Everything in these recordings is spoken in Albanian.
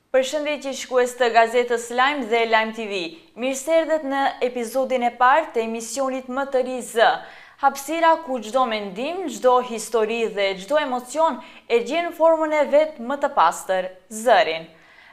Përshëndetje shikues të gazetës Lajm dhe Lajm TV. Mirëserdhet në episodin e parë të emisionit më të ri Z. Hapësira ku çdo mendim, çdo histori dhe çdo emocion e gjen formën e vet më të pastër, zërin.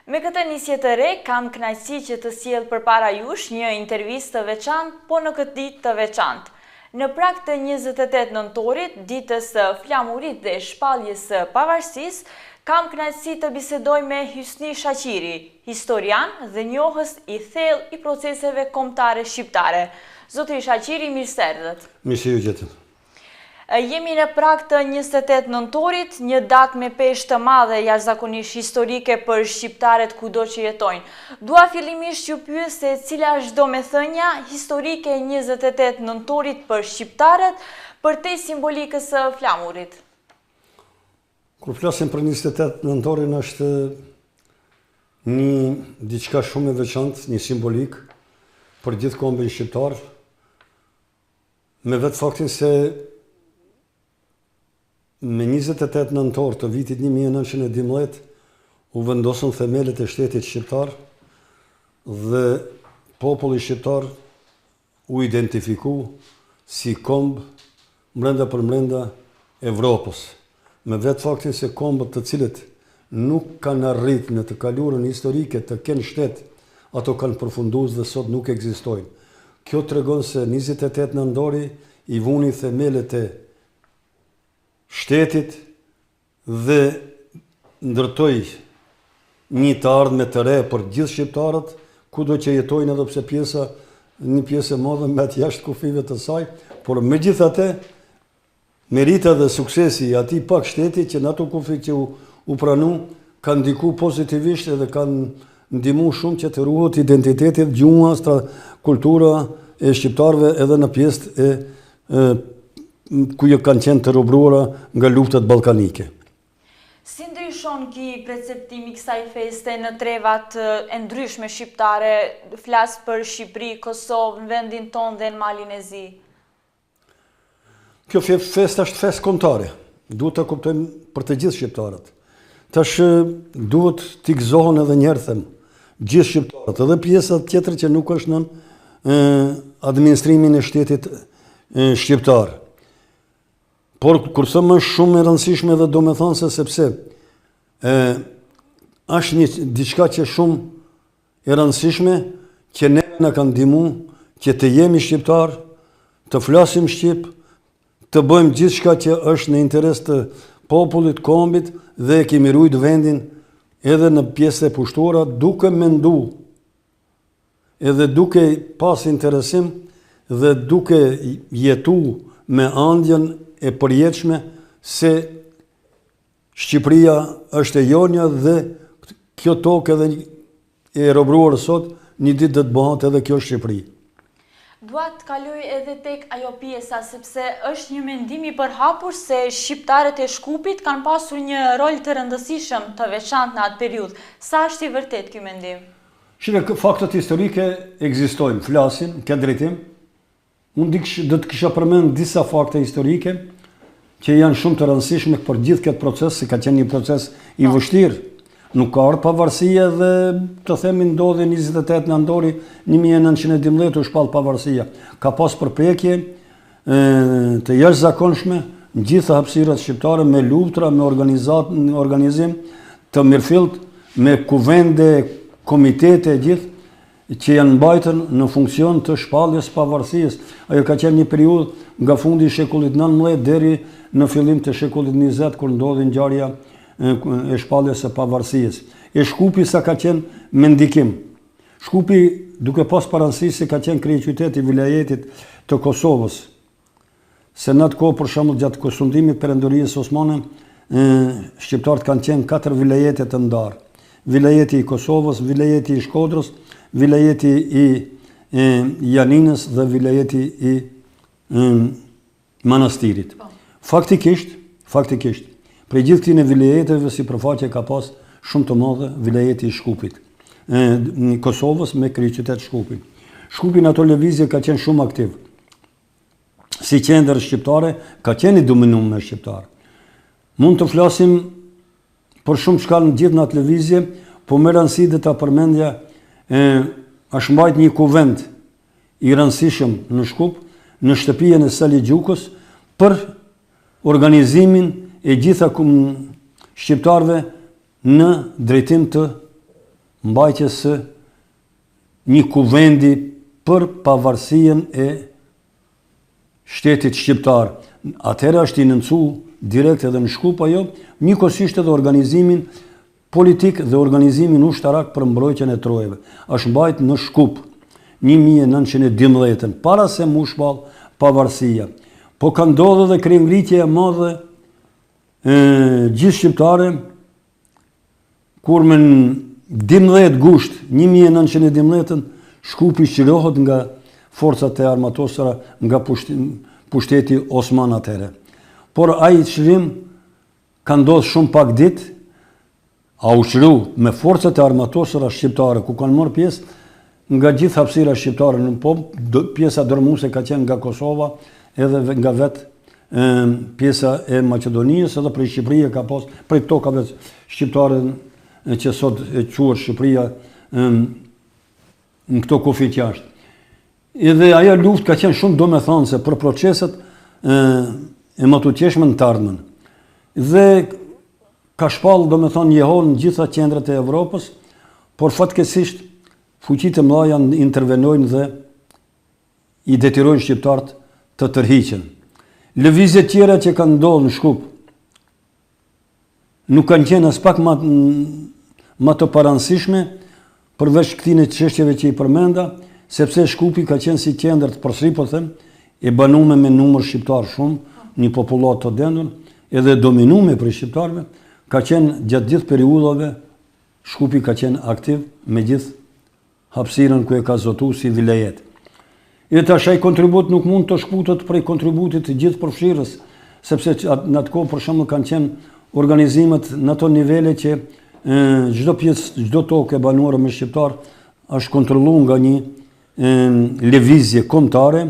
Me këtë nisje të re, kam kënaqësi që të sjell përpara jush një intervistë të veçantë, po në këtë ditë të veçantë. Në prag të 28 nëntorit, ditës së flamurit dhe shpalljes së pavarësisë, kam kënaqësi të bisedoj me Hysni Shaqiri, historian dhe njohës i thellë i proceseve kombëtare shqiptare. Zotri Shaqiri, mirëserdhet. Mirë ju gjetëm. Jemi në prag të 28 nëntorit, një datë me peshë të madhe jashtëzakonisht historike për shqiptarët kudo që jetojnë. Dua fillimisht që pyes se cila është domethënia historike e 28 nëntorit për shqiptarët, përtej simbolikës së flamurit. Kur flasim për 28 nëntorin është një diçka shumë e veçantë, një simbolik për gjithë kombin shqiptar, me vetë faktin se me 28 nëntor të vitit 1912 u vendosën themelet e shtetit shqiptar dhe populli shqiptar u identifiku si kombë mbrenda për mbrenda Evropës. Me vetë faktin se kombët të cilët nuk kanë arrit në të kalurën historike të kenë shtet, ato kanë përfunduar dhe sot nuk ekzistojnë. Kjo tregon se 28 nëntori i vuni themelet e shtetit dhe ndërtoi një të ardhme të re për gjithë shqiptarët, kudo që jetojnë, edhe pse një pjesë e madhe me atë jashtë kufive të saj, por megjithatë merita dhe suksesi atij pak shteti që në ato kufi që u pranu kanë ndiku pozitivisht edhe kanë ndihmu shumë që të ruhet identitetit, gjuha, kultura e shqiptarëve edhe në pjesë ku kanë qenë të robruara nga luftat ballkanike. Si ndryshon ky perceptimi kësaj feste në trevat e ndryshme shqiptare, flas për Shqipëri, Kosovë, në vendin tonë dhe në Malin e Zi? Kjo fest është fest kombëtare, duhet të kuptojmë për të gjithë shqiptarët. Tash duhet t'i gëzohen edhe njerë them, gjithë shqiptarët, edhe pjesat tjetër që nuk është në administrimin e shtetit shqiptar. Por kurse më shumë e rëndësishme dhe do me thonë se sepse është një diçka që shumë e rëndësishme që ne na kanë ndihmu që të jemi shqiptar, të flasim shqip, të bëjmë gjithë shka që është në interes të popullit, kombit dhe kemi rujt vendin edhe në pjesë e pushtuara duke mendu edhe duke pas interesim dhe duke jetu me andjen e përjetshme se Shqipëria është e jonja dhe kjo tokë edhe e robruar sot një ditë do të bëhet edhe kjo Shqipëri. Dua të kaloj edhe tek ajo pjesa, sepse është një mendim i përhapur se shqiptarët e Shkupit kanë pasur një rol të rëndësishëm të veçantë në atë periudhë. Sa është i vërtet ky mendim? Shikoj, faktet historike ekzistojnë, flasin, ka drejtim. Unë do të kisha përmend disa fakte historike që janë shumë të rëndësishme për gjithë këtë proces, se ka qenë një proces i vështirë. Nuk ka ardhur pavarësia dhe të themi ndodhi 28 nëntori 1912 u shpall pavarësia. Ka pas përpjekje të jashtëzakonshme në gjitha hapësirat shqiptare me luftra, me organizim të mirëfillt, me kuvende, komitete gjithë që janë mbajtur në funksion të shpalljes pavarësisë. Ajo ka qenë një periudhë nga fundi i shekullit 19 deri në fillim të shekullit 20 kur ndodhi ngjarja e shpalljes së pavarësisë. E Shkupi sa ka qenë me ndikim. Shkupi duke pas parasysh se ka qenë kryeqytet i vilajetit të Kosovës. Se në atë kohë për shembull gjatë kusundimit perendorisë osmane, shqiptarët kanë qenë 4 vilajete të ndarë. Vilajeti i Kosovës, vilajeti i Shkodrës, vilajeti i Janinës dhe vilajeti i Manastirit. Faktikisht prej gjithë këtyre vilajeteve sipërfaqe ka pas shumë të madhe vilajeti i Shkupit, në Kosovës me kryeqytet Shkupin. Shkupi në ato lëvizje ka qenë shumë aktiv. Si qendër shqiptare, ka qenë i dominuar me shqiptar. Mund të flasim për shumë shkallë në gjithë në atë lëvizje, po me rëndësi dhe ta përmendja, është mbajt një kuvend i rëndësishëm në Shkup, në shtëpijen e Sali Gjukës, për organizimin e gjitha shqiptarve në drejtim të mbajtjes së një kuvendi për pavarësien e shtetit shqiptar. Atëherë është i nëncu direkt edhe në Shkup ajo, njëkohësisht edhe organizimin politik dhe organizimin ushtarak për mbrojtjen e trojeve. Është mbajt në Shkup 1912, para se mu shpall pavarësia. Po ka ndodhur dhe krijngritje e madhe gjithë shqiptare, kur me 12 gusht 1912 Shkupi shqirohet nga forcat e armatosura, nga pushteti Osman atëherë. Por ai çlirim ka ndodhur shumë pak ditë, a u çliru me forcat e armatosura shqiptare ku kanë marrë pjesë nga gjithë hapësira shqiptare, pjesa dërmuese ka qenë nga Kosova, edhe nga vetë pjesa e Maqedonisë, edhe prej Shqipëria ka pas, prej tokave shqiptare që sot e quhet Shqipëria në këto kufi jashtë. Edhe ajo luftë ka qenë shumë domethënëse për proceset e matutjeshme në të ardhmen. Dhe ka shpallë domethënë jehon në gjitha qendrat e Evropës, por fatkeqësisht fuqitë e mëdha intervenojnë dhe i detyrojnë shqiptarët të tërhiqen. Lëvizjet tjera që kanë ndodhur në Shkup nuk kanë qenë as pak më të paransishme përveç këtyre çështjeve që i përmenda, sepse Shkupi ka qenë si qendër të përsëri, po them, e banuar me numër shqiptar shumë, një popullat të dendur, edhe dominuar për shqiptarëve, ka qenë gjatë gjithë periudhave Shkupi ka qenë aktiv me gjithë hapësirën ku e ka zotuar si vilajet. E tash ai kontribut nuk mund të shkputet prej kontributit të gjithë përfshirës, sepse në atë kohë për shembull kanë qenë organizimet në ato nivele që çdo pjesë, çdo tokë e banuar me shqiptar është kontrolluar nga një lëvizje kombëtare,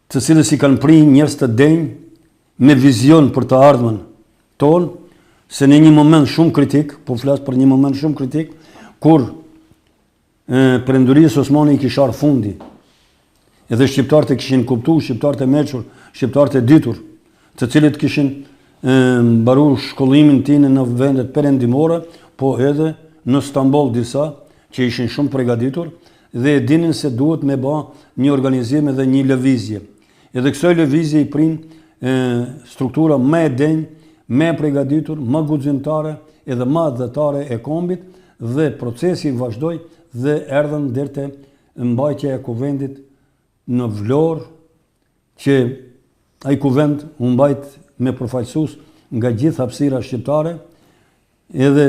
të cilës i kanë prirë njerëz të denj me vizion për të ardhmen tonë, se në një moment shumë kritik, po flas për një moment shumë kritik, kur Perendurisë Osmani i kishte ardhur fundi, edhe shqiptarët e kishin kuptuar, shqiptarët e mequr, shqiptarët e ditur, të cilët kishin mbaruar shkollimin tinë në vendet perëndimore, po edhe në Stamboll disa që ishin shumë përgatitur dhe e dinin se duhet me bë një organizim dhe një lëvizje. Edhe kësaj lëvizje i prin struktura më e denj, më e përgatitur, më guximtare edhe më adhetare e kombit, dhe procesi vazhdoi dhe erdhën deri te mbajtja e kuvendit në Vlorë, që ai kuvend u mbajt me përfaqësues nga gjithë hapësira shqiptare, edhe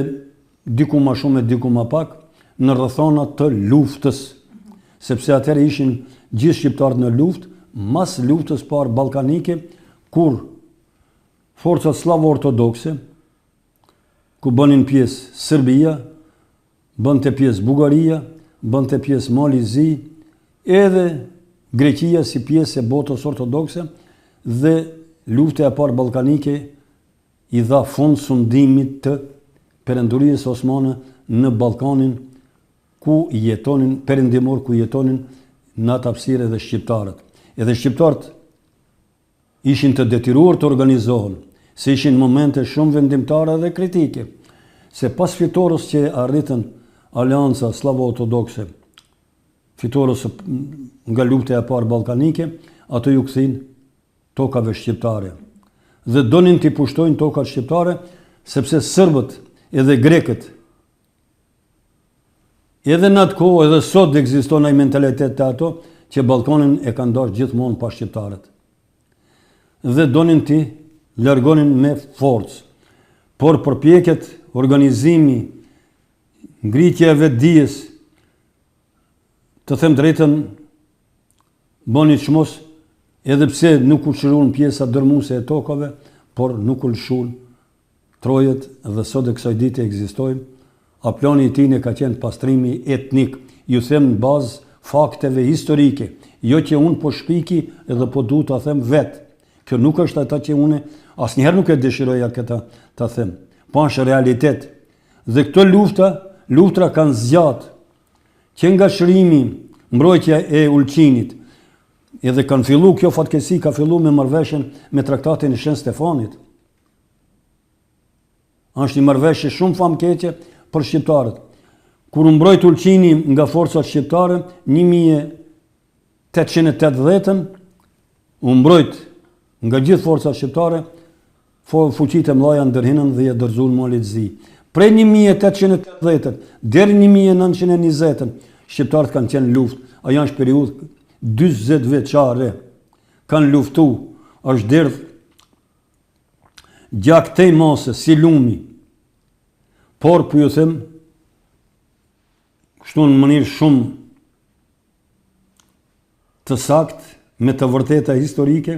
diku më shumë e diku më pak, në rrethona të luftës, sepse atëherë ishin gjithë shqiptarët në luftë, mas luftës parë ballkanike, kur forcat slavo-ortodokse, ku bënin pjesë Serbia, bënte pjesë Bugaria, bënte pjesë Malizi, edhe Greqia si pjesë e botës ortodokse, dhe lufta e parë ballkanike i dha fund sundimit të Perendurisë Osmane në Ballkanin ku jetonin perëndimor, ku jetonin në atë hapësirë edhe shqiptarët. Edhe shqiptarët ishin të detyruar të organizohen, se ishin momente shumë vendimtare dhe kritike, se pas fitores që arritën Alianca Slavo-Ortodokse, fitores nga lufta e parë ballkanike, ato ju kthin tokave shqiptare. Dhe donin t'i pushtojnë tokat shqiptare, sepse serbët edhe grekët, edhe në atë kohë edhe sot ekziston ai mentalitet të ato që Ballkanin e kanë dashur gjithmonë pa shqiptarët. Dhe donin t'i largonin me forcë. Por përpjekjet, organizimi, ngritja e vetdijes, të them drejtën, bëni çmos, edhe pse nuk u çruan pjesa dërmuese e tokave, por nuk u lëshuan trojet dhe sot e kësaj dite ekzistojnë. A plani i tij ka qenë pastrimi etnik, ju them në bazë fakteve historike, jo që unë po shpiki edhe po du ta them vetë. Kjo nuk është ata që unë asnjëherë nuk e dëshiroja këta ta them, po është realitet. Dhe këtë lufta luftra kanë zgjatë, që nga shërimi, mbrojtja e Ulqinit, edhe kanë fillu kjo fatkesi, ka fillu me marrëveshjen me traktatin e Shën Stefanit. Është një marrëveshje shumë famkeqe për shqiptarët. Kur u mbrojt Ulqini nga forcat shqiptare, 1880 u mbrojt nga gjithë forcat shqiptare, fuqitë e mëdha ndërhinën dhe ja dorëzuan Malit Zi. Prej 1880 deri 1920 shqiptarët kanë qenë në luftë. Ajo është periudhë 40 vjeçare. Kanë luftu, është derdh gjak tej mase si lumi. Por po ju them kështu në mënyrë shumë të saktë, me të vërteta historike,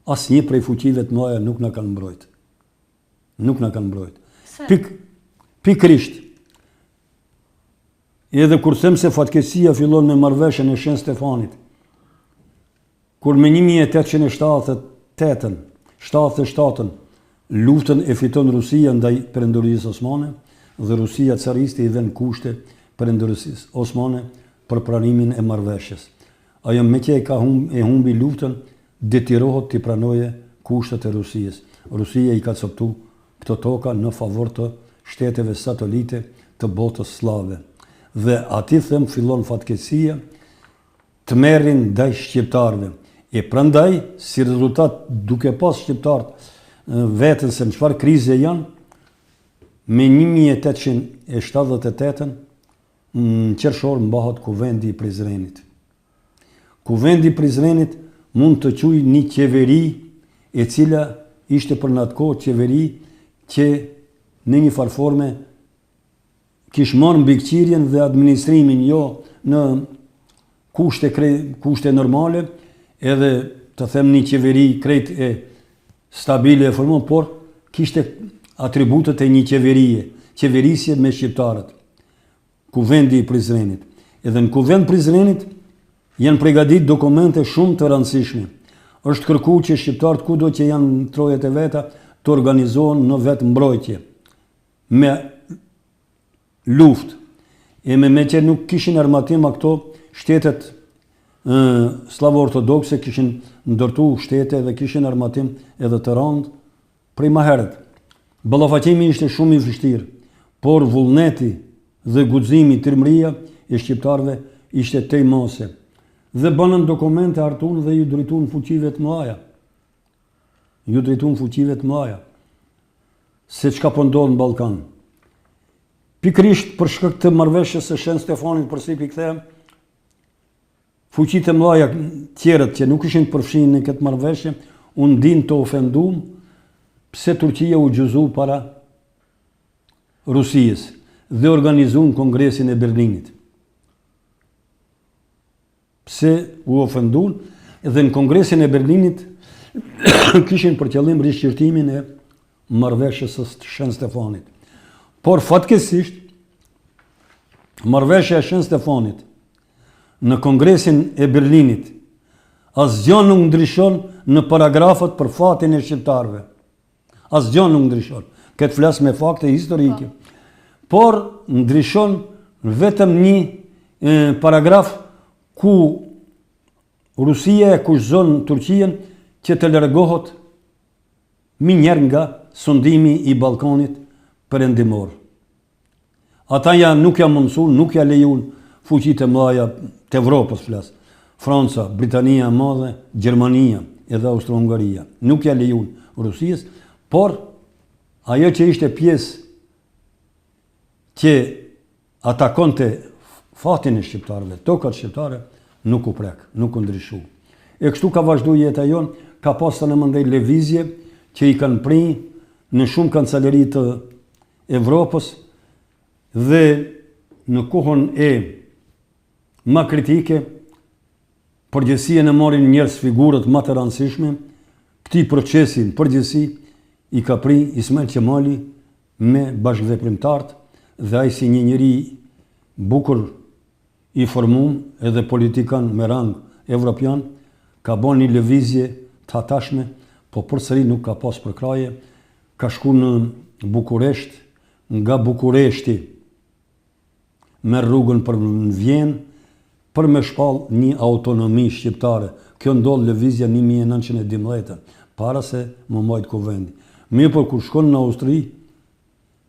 asnjë prej fuqive të mëdha nuk na kanë mbrojtë. Nuk na kanë mbrojtë. Pikrisht. Edhe kur them se fatkesia fillon me marrëveshjen e Shën Stefanit, kur me 1877 luftën e fiton Rusia ndaj Perendorisë Osmane dhe Rusia cariste i vën kushte Perendorisë Osmane për pranimin e marrëveshjes. Ajo me që e humbi luftën, detirohet të pranoje kushtet e Rusijës. Rusia i ka coptu këto toka në favor të shteteve satelite të botës slave. Dhe ati them fillon fatkesia të merrin ndaj shqiptarëve. E prandaj, si rezultat, duke pas shqiptarët vetën se në çfarë krize janë, me 1878 në qershor mbahet Kuvendi i Prizrenit. Kuvendi i Prizrenit mund të quajë një qeveri e cila ishte për në atë kohë qeveri që në një farforme kishte marrë mbikëqyrjen dhe administrimin jo në kushte normale, edhe të them një qeveri krejt e stabile e formuar, por kishte atributet e një qeverisje me shqiptarët. Kuvendi i Prizrenit. Edhe në Kuvend Prizrenit janë përgatitur dokumente shumë të rëndësishme. Është kërkuar që shqiptarët kudo që janë në trojet e veta të organizohen në vetë mbrojtje me luftë. E me që nuk kishin armatim këto shtetet slavo-ortodokse kishin ndërtu shtete dhe kishin armatim edhe të rëndë prej më herët. Ballafaqimi ishte shumë i vështirë, por vullneti dhe guximi, tërmëria e shqiptarëve ishte tej mase. Dhe bënën dokumente hartun dhe ju drejtuan fuqive të mëdha. Se çka po ndodh në Ballkan. Pikrisht për shkak të marrëveshjes së Shën Stefanit, përsi pikëthem, fuqitë e mëdha tjerët që nuk ishin përfshirë në këtë marrëveshje, u ndin të ofenduar pse Turqia u gjyzu para Rusijës dhe organizuan Kongresin e Berlinit. Pse u ofenduan dhe në Kongresin e Berlinit kishin për qëllim rishqyrtimin e marrëveshjes së Shën Stefanit. Por fatkesisht, marrëveshja e Shën Stefanit në Kongresin e Berlinit asgjë nuk ndryshon në paragrafat për fatin e shqiptarëve. Asgjë nuk ndryshon. Këtë flas me fakte historike. Por ndryshon vetëm një paragraf ku Rusia e akuzon Turqinë që të largohet minjëherë nga sondimi i Ballkanit perëndimor. Ata nuk ja mundsuan, nuk ja lejuan fuqitë e mëdha të Evropës flas. Franca, Britania e Madhe, Gjermania edhe Austro-Hungaria. Nuk ja lejuan Rusisë, por ajo që ishte pjesë që atakonte fatin e shqiptarëve, tokat shqiptare, nuk u prek, nuk u ndryshu. E kështu ka vazhdu jeta jonë, ka pasur në mëndej lëvizje që i kanë prinj në shumë kanceleri të Evropës dhe në kohën e më kritike, përgjësien e marrin njerëz figurët më të rëndësishme, këtij procesin përgjësi i ka prinj Ismail Qemali me bashkëveprimtarët dhe ai si një njeri bukur i formum edhe politikan me rang evropian, ka bën një lëvizje të hatashme, po përsëri nuk ka pas përkraje, ka shku në Bukuresht, nga Bukureshti merr rrugën për në Vjenë, për me shpall një autonomi shqiptare. Kjo ndodh lëvizja 1912, para se më mbajt kuvendi. Mirë për kur shkon në Austri,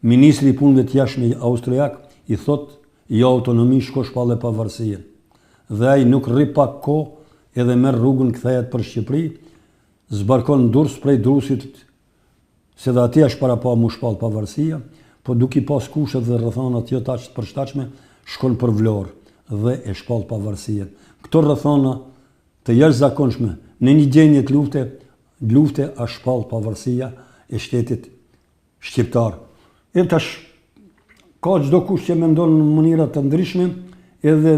ministri i punëve të jashtme austriak i thot, jo autonomi, shko shpallë pavarësia. Dhe ai nuk rri pak kohë edhe merr rrugën kthehet për Shqipëri, zbarkon Durrës prej Durrësit, se dhe atje është para pa mu shpallë pavarësia, po duke i pas kushet dhe rrethonat jo të përshtatshme, shkon për Vlorë dhe e shpall pavarësien. Këto rrethona të jashtëzakonshme në një gjendje të lufte a shpall pavarësia e shtetit shqiptar. E tash ka çdo kush që mendon në mënyra të ndryshme, edhe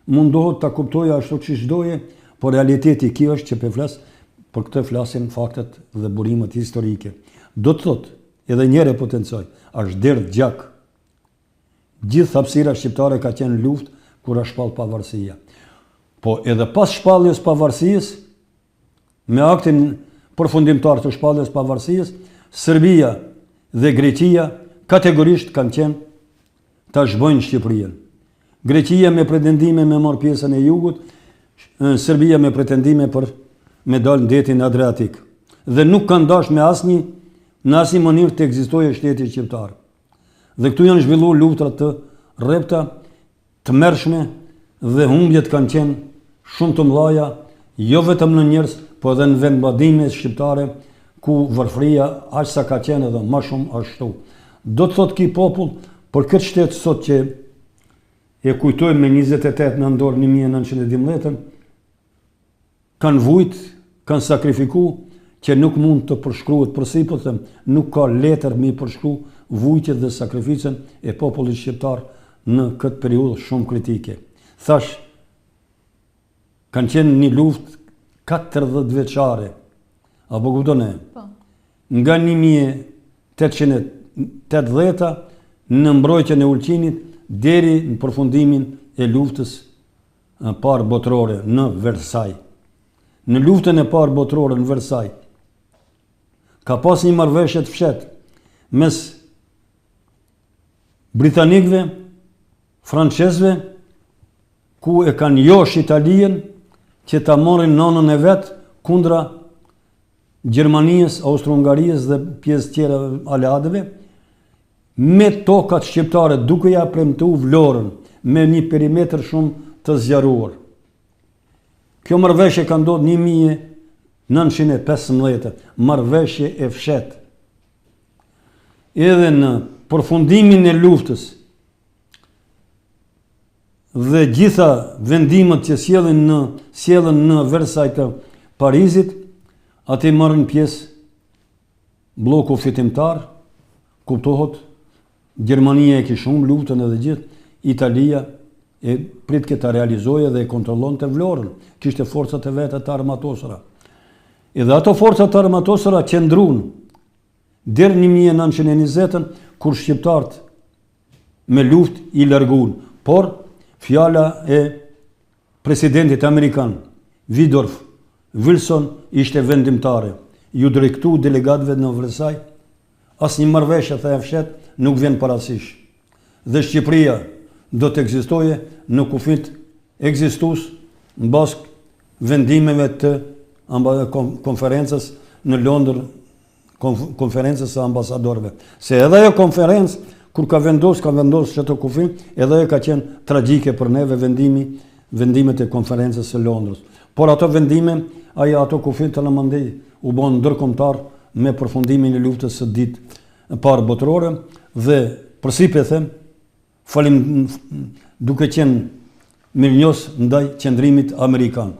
mundohet ta kuptojë ashtu siç doje, por realiteti kjo është që flas për këtë flasin faktet dhe burimet historike. Do të thotë, edhe njëre potencoj, është derdh gjak. Gjithë hapësira shqiptare ka qenë luftë kur a shpall pavarësia. Po edhe pas shpalljes pavarësisë, me aktin përfundimtar të shpalljes pavarësisë, Serbia dhe Greqia kategorisht kanë qenë ta zhbojnë Shqipërinë. Greqia me pretendime me marrë pjesën e jugut, Serbia me pretendime për me dalë në detin Adriatik. Dhe nuk kanë dashur me në asnjë mënyrë të ekzistojë shteti shqiptar. Dhe këtu janë zhvilluar luftrat të rrepta, të mërshme, dhe humbjet kanë qenë shumë të mëdha, jo vetëm në njerëz, po edhe në vendbadime shqiptare, ku varfëria aq sa ka qenë edhe më shumë ashtu. Do të thotë ky popull, për këtë shtet sot që e kujtojmë me 28 nëntor 1912, kanë vujt, kanë sakrifiku, që nuk mund të përshkruhet përsi, po them, nuk ka letër me përshkru vujtjet dhe sakrificën e popullit shqiptar në këtë periudhë shumë kritike. Thash, kanë qenë një luftë 40 vjeçare, apo kuptone? Nga 1880 në mbrojtjen e Ulqinit deri në përfundimin e luftës parë botërore në Versailles. Në luftën e parë botërore në Versailles ka pas një marrëveshje të fshehtë mes britanikëve, francezëve, ku e kanë josh Italien që ta marrin nënën e vet kundra Gjermanisë, Austro-Hungarisë dhe pjesë tjera aleatëve, me tokat shqiptare duke ja premtuar Vlorën me një perimetër shumë të zgjaruar. Kjo marrëveshje ka ndodhur 1915, marrëveshje e fshehtë. Edhe në përfundimin e luftës dhe gjitha vendimet që sjellën në Versailles të Parizit, aty marrën pjesë bloku fitimtar, kuptohet, Gjermania e kishte shumë luftën edhe gjithë, Italia e pritke ta realizojë dhe e kontrollonte Vlorën, kishte forcat e veta të armatosura. Edhe ato forcat të armatosura qëndruan deri në 1920, kur shqiptarët me luftë i larguan. Por fjala e presidentit amerikan, Woodrow Wilson, ishte vendimtare. Ju drejtu delegatëve në Versailles, asnjë marrëveshje të fshehtë nuk vjen parasysh. Dhe Shqipëria do të ekzistojë në kufit ekzistues mbas vendimeve të konferencës në Londër, konferencës së ambasadorëve. Se edhe ajo konferencë, kur ka vendos çeto kufi, edhe ajo ka qenë tragjike për neve vendimet e konferencës së Londrës. Por ato vendime, ato kufi të në mandej u bën ndërkombëtar me përfundimin e luftës së ditë parë botërore, dhe përsipe them, falim duke qenë mirënjohës ndaj qendrimit amerikan.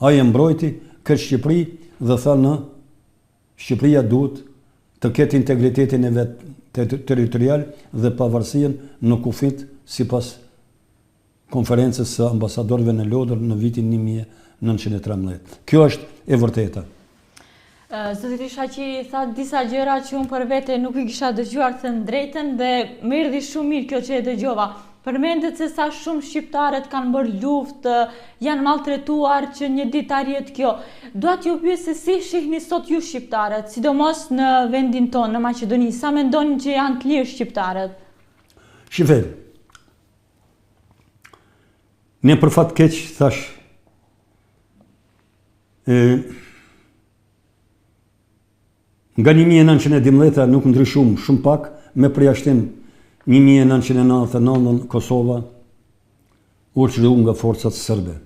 Ai e mbrojti këtë Shqipëri dhe tha në Shqipëria duhet të ketë integritetin e vet territorial dhe pavarësinë në kufit sipas konferencës së ambasadorëve në Londër në vitin 1913. Kjo është e vërteta. Zoti Shaqi tha disa gjëra që unë për vete nuk i kisha dëgjuar të drejtën dhe më erdhi shumë mirë kjo që e dëgjova. Përmendet se sa shumë shqiptarët kanë bërë luftë, janë maltretuar që një ditë arjet kjo. Dua t'ju pyes se si shihni sot ju shqiptarët, sidomos në vendin tonë, në Maqedoni, sa mendoni që janë të lirë shqiptarët? Shifel, Ne për fat keq thash nga 1912 nuk ndryshum shumë pak, me përjashtim 1999 Kosova u çliu nga forcat serbe.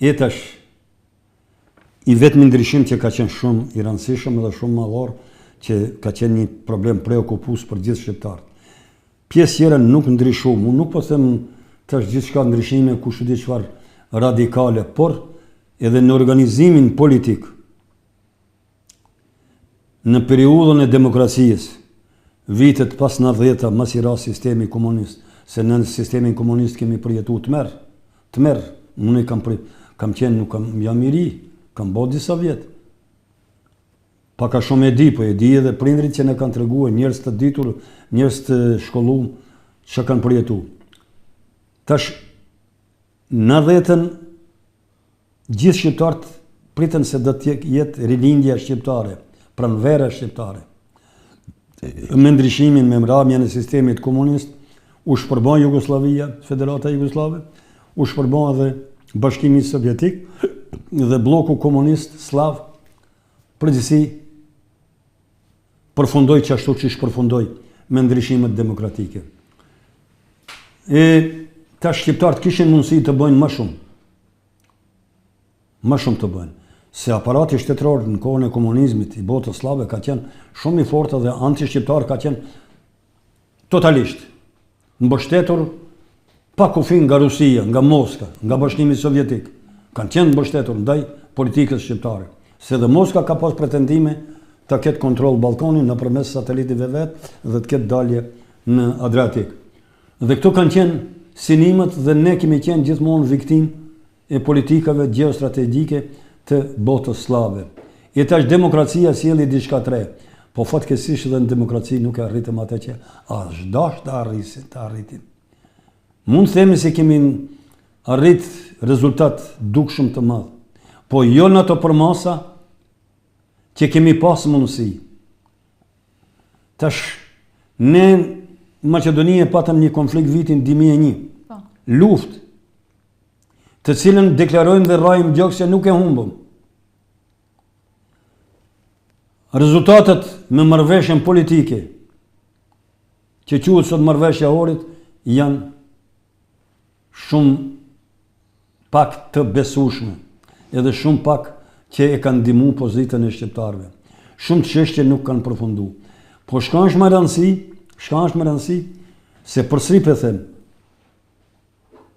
E tash i vetmi ndryshim që ka qenë shumë i rëndësishëm dhe shumë madhor, që ka qenë një problem preokupues për gjithë shqiptarët. Pjesë tjera nuk ndryshum, unë nuk po them tash gjithçka ndryshime kush di çfarë radikale, por edhe në organizimin politik në periudhën e demokracisë, vitet pas 90-ta, mas i rast sistemi komunist, se në sistemin komunist kemi përjetuar të merr. Unë kam qenë, nuk jam i ri, kam bërë disa vjet. Paka shumë e di, po e di edhe prindrit që ne kanë treguar, njerëz të ditur, njerëz të shkolluar që kanë përjetuar. Tash 90-ën gjithë shqiptarët pritën se do të jetë rilindja shqiptare, pranvera shqiptare. Me ndryshimin, me mbrëmjen e sistemit komunist, u shpërbon Jugosllavia, Federata Jugoslave, u shpërbon edhe Bashkimi Sovjetik dhe bloku komunist slav, përgjithësi përfundoi ashtu siç përfundoi me ndryshimet demokratike. Tash shqiptarët kishin mundësi të bëjnë më shumë. Më shumë të bëjnë. Se aparati shtetëror në kohën e komunizmit i botës slave ka qenë shumë i fortë dhe anti-shqiptar ka qenë totalisht mbështetur pa kufi nga Rusia, nga Moska, nga Bashkimi Sovjetik. Kanë qenë mbështetur ndaj politikës shqiptare. Se dhe Moska ka pas pretendime të ketë kontroll Ballkanin nëpërmes satelitive vet dhe të ketë dalje në Adriatik. Dhe këto kanë qenë synimet dhe ne kemi qenë gjithmonë viktim e politikave gjeostrategjike të botës slave. E tash demokracia sjelli diçka të re, po fatkeqësisht edhe në demokraci nuk e arritëm atë që as dash të arritim. Mund të themi se kemi arrit rezultat dukshëm të madh, po jo në ato përmasa që kemi pas mundësi. Tash ne në Maqedoni patëm një konflikt vitin 2001, luftë, të cilën deklarojmë dhe rrajmë gjoks që nuk e humbëm. Rezultatet me marrëveshjen politike, që quhet sot marrëveshja e Ohrit, janë shumë pak të besueshme, edhe shumë pak që e kanë ndihmuar pozitën e shqiptarëve. Shumë çështje nuk kanë përfunduar. Po shka është më rëndësi, se përsëri po them,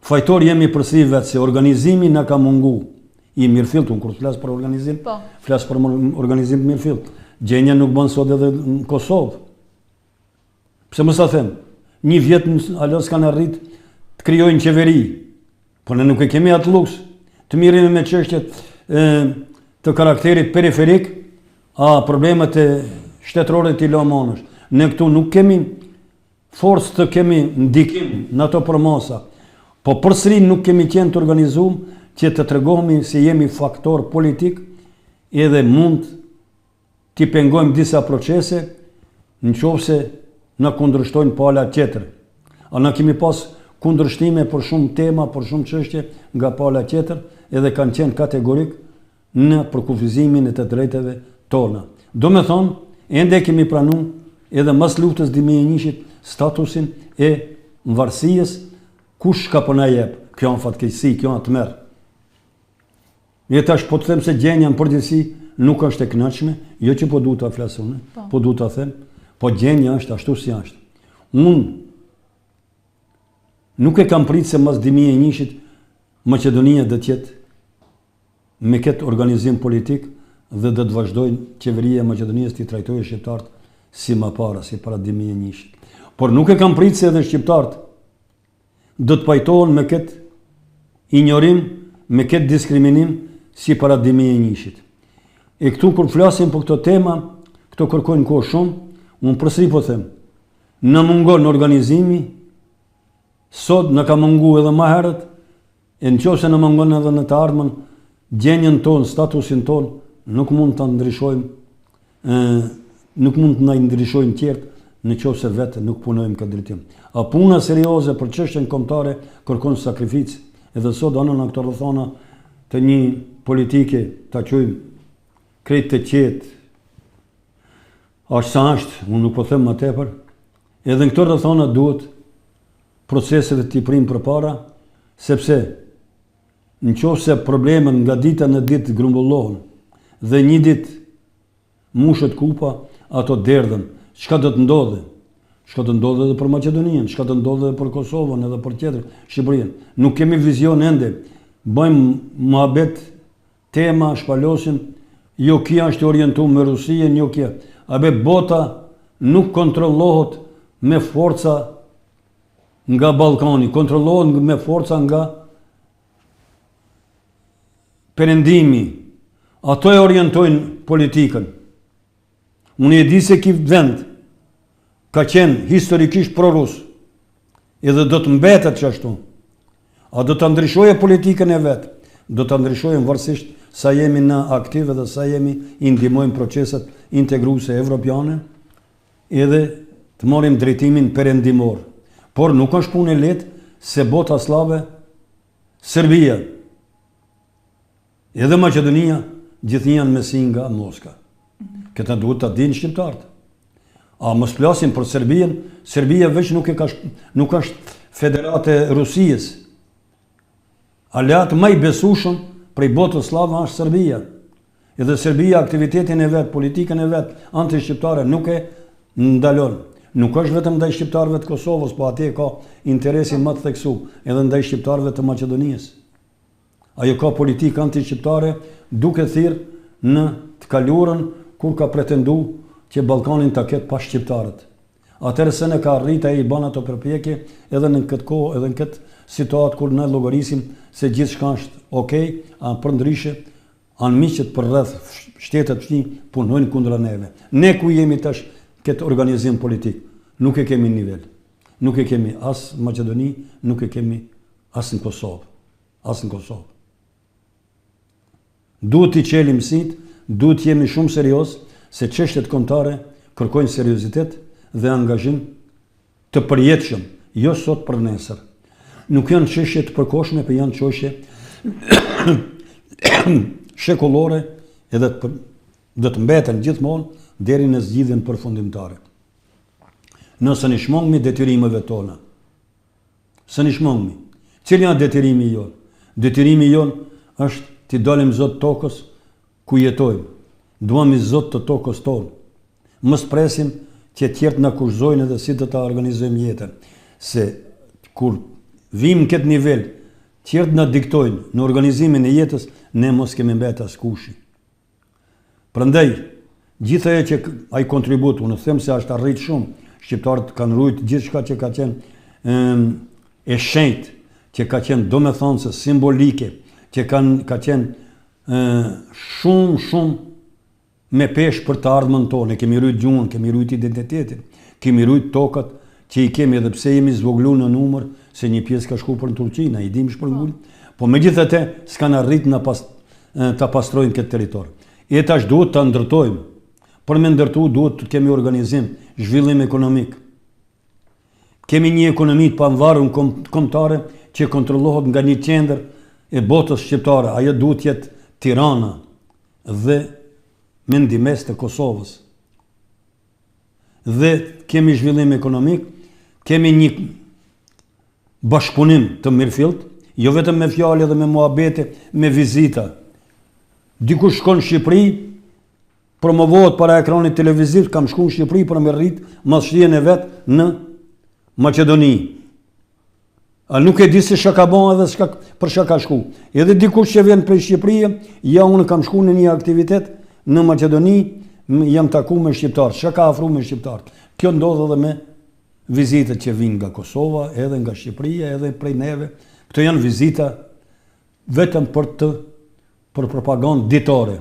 fajtor jemi përsëri vetë se organizimi na ka mungu i mirëfillt, unë kur flas për organizim, flas për organizim mirëfillt. Gjenja nuk bën sot edhe në Kosovë. Pse mos ta them? Një vjet alos kanë arrit të krijojnë qeveri, por ne nuk e kemi atë luks të mirëmi me çështjet të karakterit periferik, problemet e shtetërore të lamonësh. Ne këtu nuk kemi forcë të kemi ndikim në ato përmasa, po përsëri nuk kemi qenë të organizuar që të tregohemi se jemi faktor politik edhe mund t'i pengojmë disa procese nëse na kundërshtojnë pala tjetër. Na kemi pas kundërshtime për shumë tema, për shumë çështje nga pala tjetër, edhe kanë qenë kategorik në përkufizimin e të drejtave tona. Do me thonë, ende kemi pranuar edhe mas luftës 2001 statusin e varësisë, kush ka po na jep, kjo në fatkeqësi, kjo në të merë. E tash po të them se gjenja në përgjithësi nuk është e kënaqshme, jo që po du ta flas unë, po du ta them, po gjenja është ashtu si është. Unë nuk e kam pritë se mas 2001 Maqedonia do të jetë me këtë organizim politik dhe do të vazhdojnë qeveria e Maqedonisë të trajtojë shqiptarët si më para, si para 2001. Por nuk e kam pritë se edhe shqiptarët do të pajtohen me këtë ignorim, me këtë diskriminim si para 2001. E këtu kur flasim për këto tema, këto kërkojnë kohë shumë, unë përsëri po them, në mungon organizimi, sot në ka mungu edhe më herët, e në qofse në mungon edhe në të ardhmen, gjenjen tonë, statusin tonë, nuk mund të ndryshojmë, nuk mund të na ndryshojnë tjertë në qoftë se vetë nuk punojmë këtë drejtim. A puna serioze për çështjen kombëtare kërkon sakrificë. Edhe sot anën në këto rrethana të një politike ta quajmë krejt të qetë, ashtë sa ashtë, unë nuk po them më tepër, edhe në këto rrethana duhet proceseve t'i prim përpara, sepse në qoftë se problemet nga dita në ditë grumbullohen dhe një ditë mushet kupa, ato derdhen. Çka do të ndodhe? Çka do të ndodhe edhe për Maqedoninë, çka do të ndodhe edhe për Kosovën, edhe për tjetër Shqipërinë. Nuk kemi vizion ende. Bëjmë muhabet, tema, shpalosim, jo kia është orientuar me Rusinë, jo kia. Abe bota nuk kontrollohet me forca nga Ballkani, kontrollohet me forca nga perëndimi. Ato e orientojnë politikën. Unë e di se ky vend ka qenë historikisht pro-rus, edhe do të mbetet që ashtu. A do të ndryshojë politikën e vetë, do të ndryshojë varësisht sa jemi në aktive dhe sa jemi i ndihmojmë proceset integruese evropiane, edhe të marrim drejtimin perëndimor. Por nuk është punë e lehtë se bota slave, Serbia, edhe Maqedonia, gjithë janë me si nga Moska. Këta duhet të dinë shqiptarët. A mos flasim për Serbien, Serbia veç nuk është federate Rusijës. Aleat më i besueshëm prej botës slave është Serbia. Edhe Serbia aktivitetin e vet, politikën e vet anti-shqiptare nuk e ndalon. Nuk është vetëm ndaj shqiptarëve të Kosovës, po atje ka interesin më të theksuar edhe ndaj shqiptarëve të Maqedonisë. Ajo ka politikë anti-shqiptare duke thirrë në të kalurën kur ka pretendu që Ballkanin ta ketë pa shqiptarët. Atëherë se ne ka arrit ai bën ato përpjekje edhe në këtë kohë, edhe në këtë situatë kur ne llogarisim se gjithçka është okay, përndryshe anëmiqët për rreth shtetet fëmijë punojnë kundra neve. Ne ku jemi tash këtë organizim politik, nuk e kemi nivel. Nuk e kemi as në Maqedoni, nuk e kemi as në Kosovë. As në Kosovë. Duhet t'i qelim sit, duhet jemi shumë serios, se çështjet kombëtare kërkojnë seriozitet dhe angazhim të përjetshëm, jo sot për nesër. Nuk janë çështje të përkohshme, por janë çështje shekullore edhe do të mbeten gjithmonë deri në zgjidhjen përfundimtare. Nëse ne shmongmi detyrimeve tona, se ne shmongmi, cili janë detyrimi jon? Detyrimi jon është t'i dalim zot tokës ku jetojmë. Duam i zot të tokës tonë. Mos presim që tjertë na kushtojnë edhe si të ta organizojmë jetën. Se kur vim këtë nivel, tjertë na diktojnë në organizimin e jetës, ne mos kemi mbet askushi. Prandaj, gjithë ajo që ai kontribut, unë them se është arrit shumë. Shqiptarët kanë rujt gjithçka që ka qenë e shenjtë, që ka qenë domethënëse simbolike, që ka qenë shumë me peshë për të ardhmen tonë. Kemi rujt gjuhën, kemi rujt identitetin, kemi rujt tokat që i kemi edhe pse jemi zvoglu në numër, se një pjesë ka shku për në Turqi, na i dim shpërngull, po megjithatë s'kan arrit ta pastrojnë këtë territor. E tash duhet ta ndërtojmë. Për me ndërtu duhet të kemi organizim, zhvillim ekonomik. Kemi një ekonomi të pavarur kombëtare që kontrollohet nga një qendër e botës shqiptare. Ajo duhet jetë Tirana dhe me ndihmës të Kosovës. Dhe kemi zhvillim ekonomik, kemi një bashkëpunim të mirëfillt, jo vetëm me fjalë edhe me muhabete, me vizita. Dikush shkon në Shqipëri, promovohet para ekranit televiziv, kam shku në Shqipëri për me rrit mashtien e vet në Maqedoni. A nuk e di se çka ka bën edhe për çka ka shku. Edhe dikush që vjen prej Shqipërisë, ja unë kam shku në një aktivitet në Maqedoni, jam taku me shqiptar, çka ka afru me shqiptar. Kjo ndodh edhe me vizitat që vijnë nga Kosova, edhe nga Shqipëria, edhe prej neve. Këto janë vizita vetëm për propagandë ditore,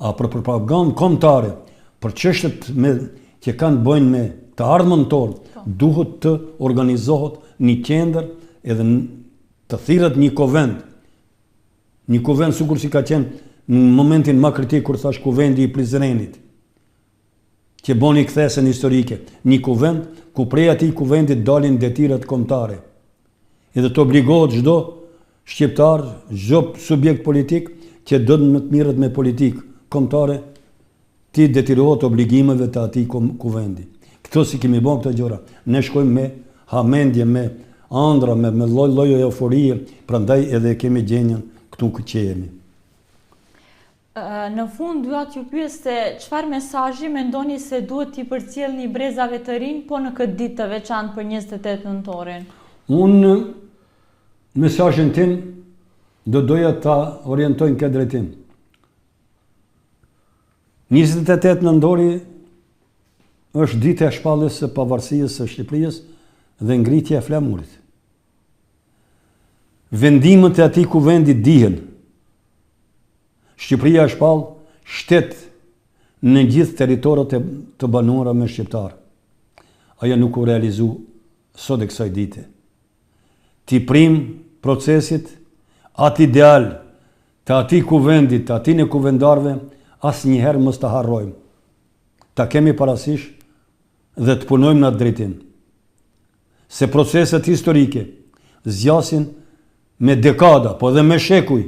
a për propagandë kombëtare, për çështjet që kanë bëjnë me të ardhmen tonë, duhet të organizohet një qendër edhe të thirret një kovend. Një kovend sikur si ka qenë në momentin më kritik kur thash kuvendi i Prizrenit. që boni kthesën historike, një kuvend ku prej atij kuvendit dalin detyrat kombëtare. Edhe të obligohet çdo shqiptar, çdo subjekt politik që do të mirët me politikë kombëtare, ti detyrohet obligimeve të atij kuvendi. Këto si kemi bën këto gjëra. Ne shkojmë me hamendje, me ëndra, me lloj euforie, prandaj edhe kemi gjenjen këtu që jemi. Në fund dua t'ju pyes se çfarë mesazhi mendoni se duhet t'i përcjellni brezave të rinj po në këtë ditë të veçantë për 28 nëntorin? Unë mesazhin tim do doja ta orientojnë këtë drejtim. 28 nëntori është ditë e shpalljes së pavarësisë së Shqipërisë dhe ngritja e flamurit. Vendimet e atij kuvendi dihen. Shqipëria është shpall shtet në gjithë territorat të banuara me shqiptar. Ajo nuk u realizu sot e kësaj dite. Ti prim procesit atë ideal të atij kuvendit, të atij në kuvendarve, asnjëherë mos ta harrojmë. Ta kemi parasysh dhe të punojmë në atë drejtim. Se proceset historike zgjasin me dekada, po dhe me shekuj.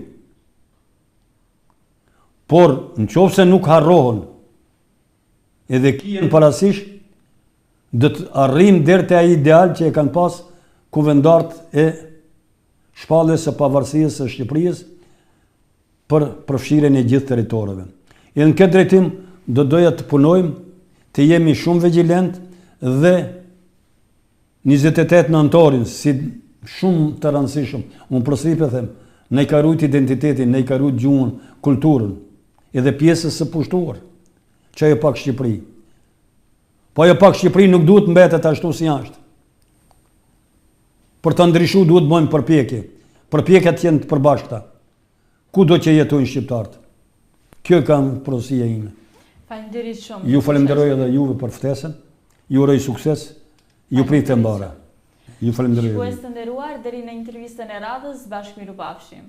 Por në qoftë se nuk harrohen edhe kijen parasysh, do të arrijmë deri te ai ideal që e kanë pas kuvendarët e shpalljes së pavarësisë së Shqipërisë për përfshirjen e gjithë territoreve. Edhe në këtë drejtim do doja të punojmë, të jemi shumë vigjilent dhe 28 nëntorin, si shumë të rëndësishëm, unë përsëri them, ne ka rujt identitetin, ne ka rujt gjuhën, kulturën, edhe pjesës së pushtuar, që ajo pak Shqipëri. Po ajo pak Shqipëri nuk duhet mbetet ashtu si është. Për të ndryshuar duhet bëjmë përpjekje. Përpjekjet janë të përbashkëta. Kudo që jetojnë shqiptarët. Kjo kanë porosia ime. Faleminderit shumë. Ju falenderoj edhe juve për ftesën. Ju uroj sukses. Ju prit e mbara. Ju falenderoj. Shikues të nderuar, deri në intervistën e radhës, bashkë miru pafshim.